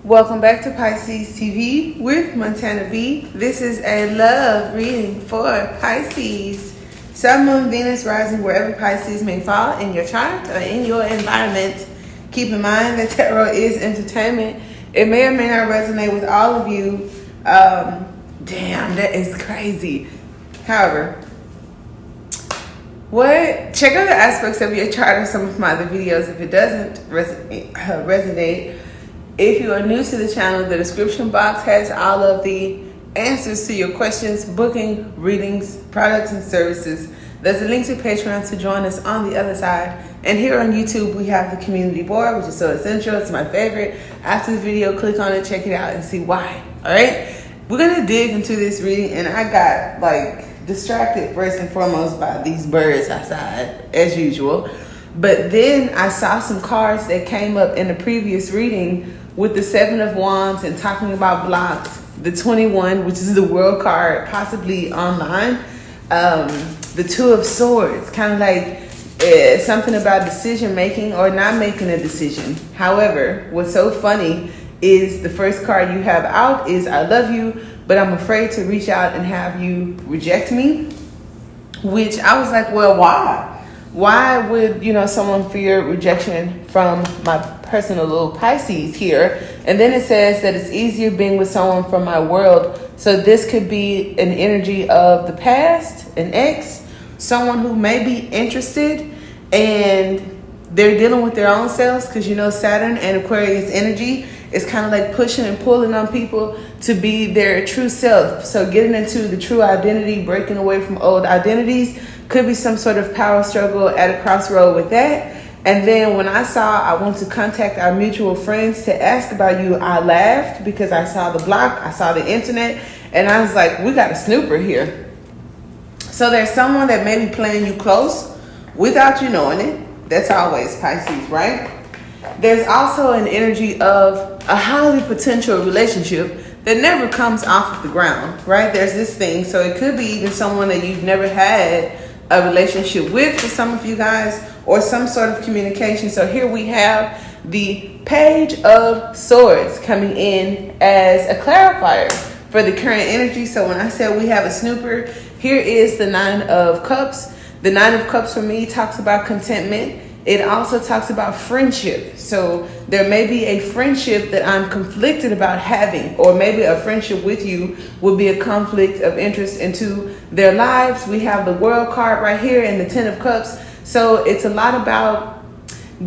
Welcome back to Pisces TV with Montana B. This is a love reading for Pisces. Sun, Moon, Venus, rising wherever Pisces may fall in your chart or in your environment. Keep in mind that tarot is entertainment. It may or may not resonate with all of you. Damn, that is crazy. However, check out the aspects of your chart or some of my other videos if it doesn't resonate. If you are new to the channel, the description box has all of the answers to your questions, booking, readings, products, and services. There's a link to Patreon to join us on the other side. And here on YouTube, we have the community board, which is so essential. It's my favorite. After the video, click on it, check it out, and see why. All right? We're going to dig into this reading, and I got distracted first and foremost by these birds outside, as usual. But then I saw some cards that came up in the previous reading with the 7 of Wands and talking about blocks, the 21, which is the world card, possibly online, the 2 of Swords, kind of like something about decision making or not making a decision. However, what's so funny is the first card you have out is I love you, but I'm afraid to reach out and have you reject me, which I was like, well, why? Why would, someone fear rejection from my personal little Pisces here? And then it says that it's easier being with someone from my world. So this could be an energy of the past, an ex, someone who may be interested and they're dealing with their own selves because, Saturn and Aquarius energy is kind of like pushing and pulling on people to be their true self. So getting into the true identity, breaking away from old identities, could be some sort of power struggle at a crossroad with that. And then when I want to contact our mutual friends to ask about you, I laughed because I saw the block, I saw the internet, and I was like, we got a snooper here. So there's someone that may be playing you close without you knowing it. That's always Pisces, right? There's also an energy of a highly potential relationship that never comes off of the ground, right? There's this thing. So it could be even someone that you've never had a relationship with for some of you guys, or some sort of communication. So here we have the Page of Swords coming in as a clarifier for the current energy. So when I said we have a snooper, here is the 9 of Cups. The 9 of Cups for me talks about contentment. It also talks about friendship. So there may be a friendship that I'm conflicted about having, or maybe a friendship with you would be a conflict of interest into their lives. We have the World card right here and the 10 of Cups. So it's a lot about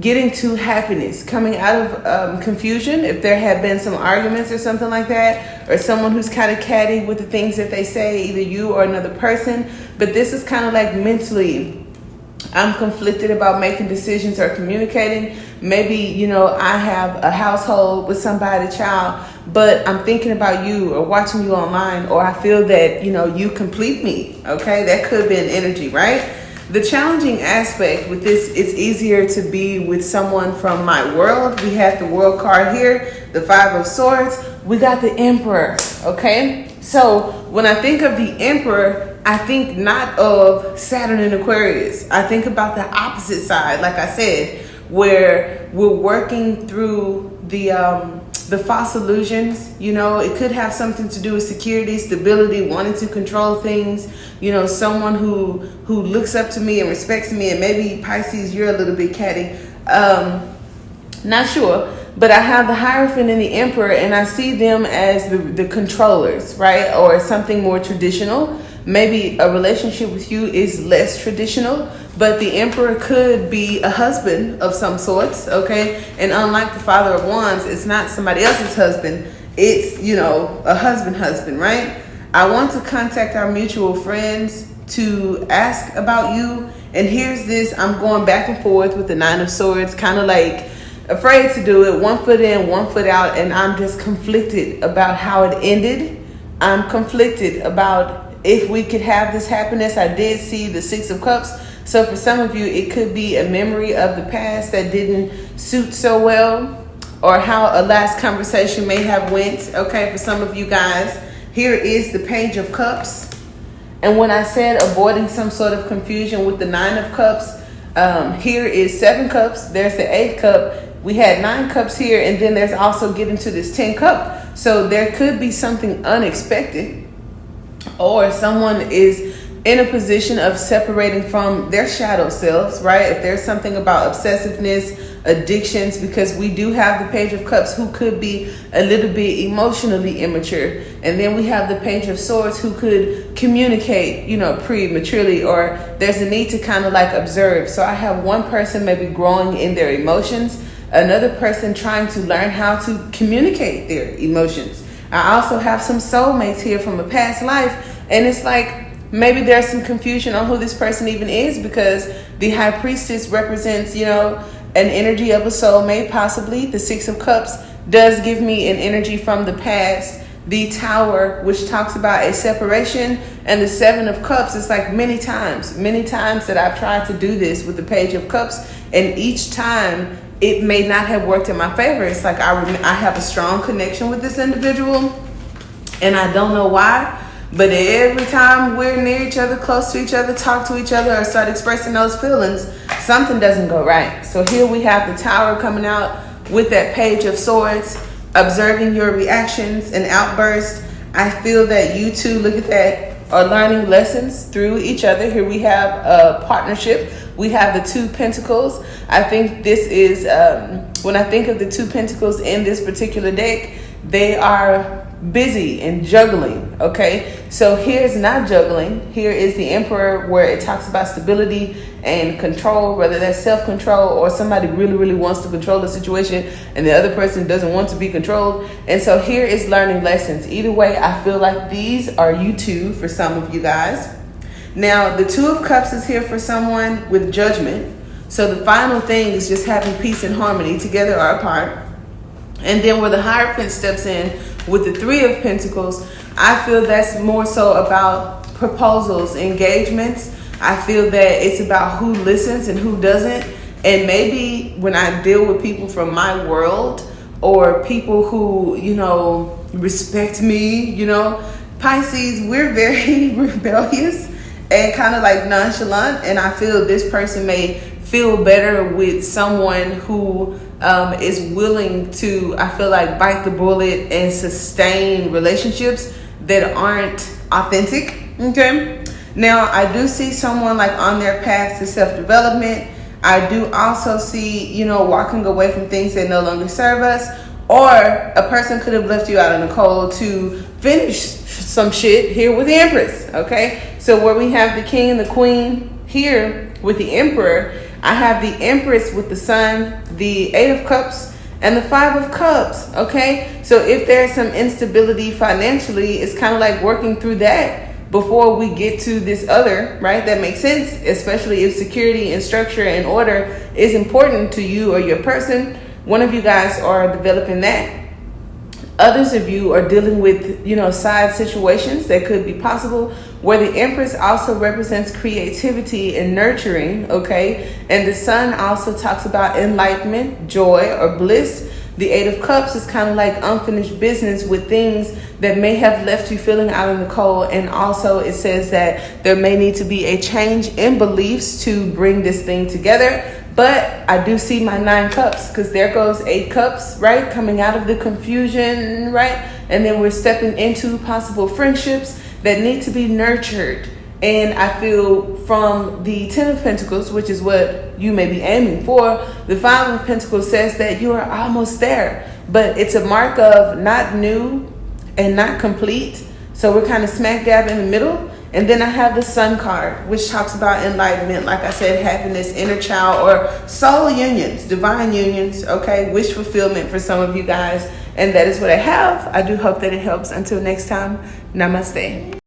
getting to happiness, coming out of confusion. If there had been some arguments or something like that, or someone who's kind of catty with the things that they say, either you or another person. But this is kind of like mentally, I'm conflicted about making decisions or communicating. Maybe, I have a household with somebody, child, but I'm thinking about you or watching you online, or I feel that, you complete me. Okay, that could be an energy, right? The challenging aspect with this, it's easier to be with someone from my world. We have the World card here, the 5 of Swords. We got the Emperor, okay? So when I think of the Emperor, I think not of Saturn and Aquarius. I think about the opposite side, like I said, where we're working through the false illusions. It could have something to do with security, stability, wanting to control things. Someone who looks up to me and respects me, and maybe Pisces, you're a little bit catty. Not sure. But I have the Hierophant and the Emperor, and I see them as the controllers, right? Or something more traditional. Maybe a relationship with you is less traditional, but the Emperor could be a husband of some sorts, okay? And unlike the Father of Wands, it's not somebody else's husband. It's, a husband, right? I want to contact our mutual friends to ask about you. And here's this, I'm going back and forth with the 9 of Swords, kind of like afraid to do it, 1 foot in, 1 foot out, and I'm just conflicted about how it ended. I'm conflicted about if we could have this happiness. I did see the 6 of Cups. So for some of you, it could be a memory of the past that didn't suit so well, or how a last conversation may have went. Okay, for some of you guys, here is the Page of Cups. And when I said avoiding some sort of confusion with the 9 of Cups, here is 7 cups. There's the 8th cup. We had 9 cups here, and then there's also getting to this 10 cup. So there could be something unexpected, or someone is in a position of separating from their shadow selves, right? If there's something about obsessiveness, addictions, because we do have the Page of Cups who could be a little bit emotionally immature. And then we have the Page of Swords who could communicate, prematurely, or there's a need to kind of like observe. So I have one person maybe growing in their emotions, another person trying to learn how to communicate their emotions. I also have some soulmates here from a past life, and it's like maybe there's some confusion on who this person even is, because the High Priestess represents, an energy of a soulmate, possibly. The 6 of Cups does give me an energy from the past. The Tower, which talks about a separation, and the 7 of Cups is like many times that I've tried to do this with the Page of Cups, and each time it may not have worked in my favor. It's like I have a strong connection with this individual, and I don't know why, but every time we're near each other, close to each other, talk to each other, or start expressing those feelings, something doesn't go right. So here we have the Tower coming out with that Page of Swords, observing your reactions and outbursts. I feel that you two, look at that, are learning lessons through each other. Here we have a partnership. We have the 2 Pentacles. I think this is, when I think of the 2 Pentacles in this particular deck, they are busy and juggling, okay? So here's not juggling. Here is the Emperor, where it talks about stability and control, whether that's self-control or somebody really, really wants to control the situation and the other person doesn't want to be controlled. And so here is learning lessons. Either way, I feel like these are you two for some of you guys. Now, the 2 of Cups is here for someone with judgment. So the final thing is just having peace and harmony, together or apart. And then where the Hierophant steps in with the 3 of Pentacles, I feel that's more so about proposals, engagements. I feel that it's about who listens and who doesn't. And maybe when I deal with people from my world, or people who, respect me, Pisces, we're very rebellious and kind of like nonchalant. And I feel this person may feel better with someone who is willing to, I feel like, bite the bullet and sustain relationships that aren't authentic. Okay. Now, I do see someone like on their path to self-development. I do also see, walking away from things that no longer serve us, or a person could have left you out in the cold to finish some shit here with the Empress. Okay. So where we have the King and the Queen here with the Emperor, I have the Empress with the Sun, the 8 of Cups, and the 5 of Cups, okay? So if there's some instability financially, it's kind of like working through that before we get to this other, right? That makes sense, especially if security and structure and order is important to you or your person. One of you guys are developing that. Others of you are dealing with, side situations that could be possible, where the Empress also represents creativity and nurturing, okay? And the Sun also talks about enlightenment, joy, or bliss. The 8 of Cups is kind of like unfinished business with things that may have left you feeling out in the cold. And also it says that there may need to be a change in beliefs to bring this thing together. But I do see my 9 cups, because there goes 8 cups, right? Coming out of the confusion, right? And then we're stepping into possible friendships that need to be nurtured. And I feel from the 10 of Pentacles, which is what you may be aiming for, the 5 of Pentacles says that you are almost there. But it's a mark of not new and not complete. So we're kind of smack dab in the middle. And then I have the Sun card, which talks about enlightenment, like I said, happiness, inner child, or soul unions, divine unions, okay, wish fulfillment for some of you guys. And that is what I have. I do hope that it helps. Until next time, namaste.